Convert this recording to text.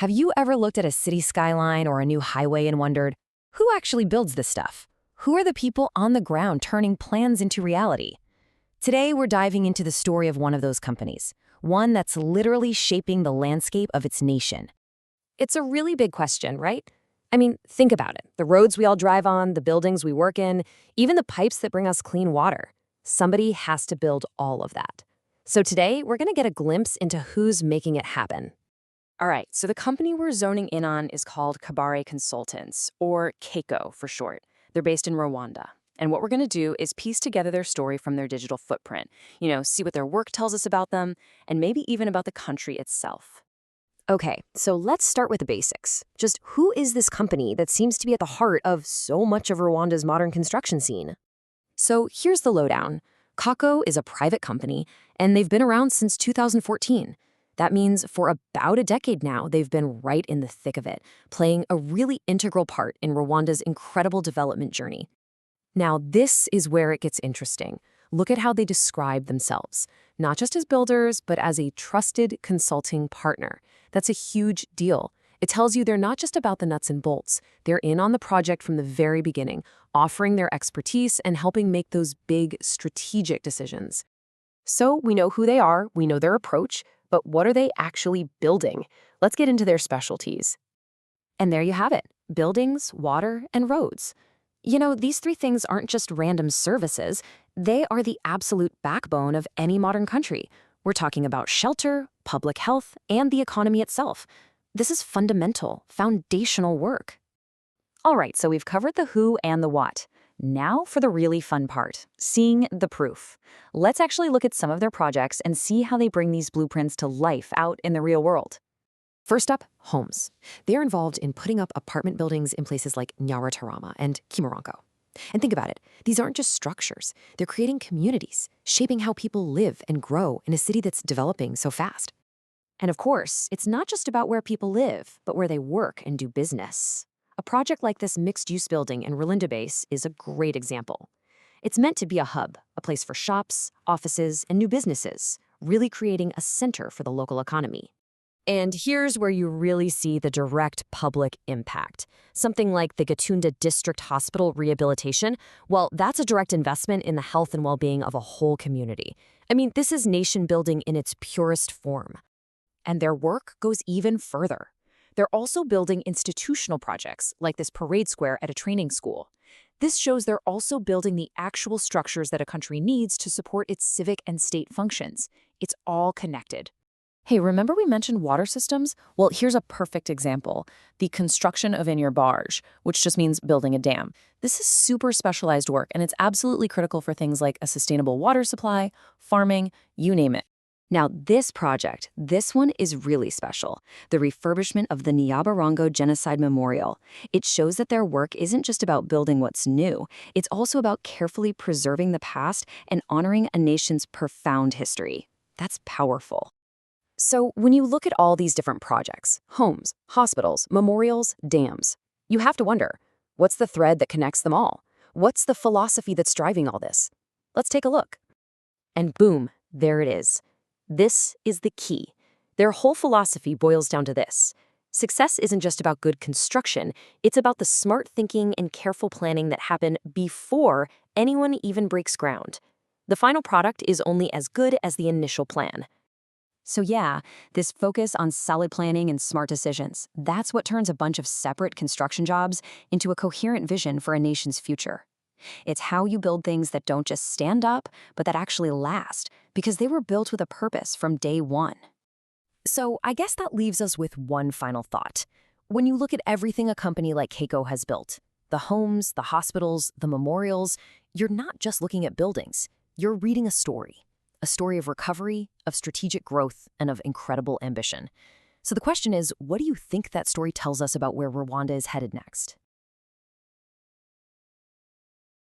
Have you ever looked at a city skyline or a new highway and wondered, who actually builds this stuff? Who are the people on the ground turning plans into reality? Today, we're diving into the story of one of those companies, one that's literally shaping the landscape of its nation. It's a really big question, right? I mean, think about it. The roads we all drive on, the buildings we work in, even the pipes that bring us clean water. Somebody has to build all of that. So today, we're going to get a glimpse into who's making it happen. All right, so the company we're zoning in on is called Kabare Consultants, or KACO for short. They're based in Rwanda. And what we're going to do is piece together their story from their digital footprint, see what their work tells us about them, and maybe even about the country itself. Okay, so let's start with the basics. Just who is this company that seems to be at the heart of so much of Rwanda's modern construction scene? So here's the lowdown. KACO is a private company, and they've been around since 2014. That means for about a decade now, they've been right in the thick of it, playing a really integral part in Rwanda's incredible development journey. Now, this is where it gets interesting. Look at how they describe themselves, not just as builders, but as a trusted consulting partner. That's a huge deal. It tells you they're not just about the nuts and bolts. They're in on the project from the very beginning, offering their expertise and helping make those big strategic decisions. So we know who they are, we know their approach, but what are they actually building? Let's get into their specialties. And there you have it, buildings, water, and roads. These three things aren't just random services. They are the absolute backbone of any modern country. We're talking about shelter, public health, and the economy itself. This is fundamental, foundational work. All right, so we've covered the who and the what. Now for the really fun part, seeing the proof. Let's actually look at some of their projects and see how they bring these blueprints to life out in the real world. First up, homes. They're involved in putting up apartment buildings in places like Nyarutarama and Kimaronko. And think about it, these aren't just structures. They're creating communities, shaping how people live and grow in a city that's developing so fast. And of course, it's not just about where people live, but where they work and do business. A project like this mixed-use building in Rwanda Base is a great example. It's meant to be a hub, a place for shops, offices, and new businesses, really creating a center for the local economy. And here's where you really see the direct public impact. Something like the Gatunda District Hospital rehabilitation, well, that's a direct investment in the health and well-being of a whole community. I mean, this is nation building in its purest form. And their work goes even further. They're also building institutional projects, like this parade square at a training school. This shows they're also building the actual structures that a country needs to support its civic and state functions. It's all connected. Hey, remember we mentioned water systems? Well, here's a perfect example. The construction of in-your barge, which just means building a dam. This is super specialized work, and it's absolutely critical for things like a sustainable water supply, farming, you name it. Now, this project, this one is really special. The refurbishment of the Nyabarongo Genocide Memorial. It shows that their work isn't just about building what's new. It's also about carefully preserving the past and honoring a nation's profound history. That's powerful. So when you look at all these different projects, homes, hospitals, memorials, dams, you have to wonder, what's the thread that connects them all? What's the philosophy that's driving all this? Let's take a look. And boom, there it is. This is the key. Their whole philosophy boils down to this. Success isn't just about good construction, it's about the smart thinking and careful planning that happen before anyone even breaks ground. The final product is only as good as the initial plan. So yeah, this focus on solid planning and smart decisions, that's what turns a bunch of separate construction jobs into a coherent vision for a nation's future. It's how you build things that don't just stand up, but that actually last, because they were built with a purpose from day one. So I guess that leaves us with one final thought. When you look at everything a company like KACO has built, the homes, the hospitals, the memorials, you're not just looking at buildings. You're reading a story of recovery, of strategic growth, and of incredible ambition. So the question is, what do you think that story tells us about where Rwanda is headed next?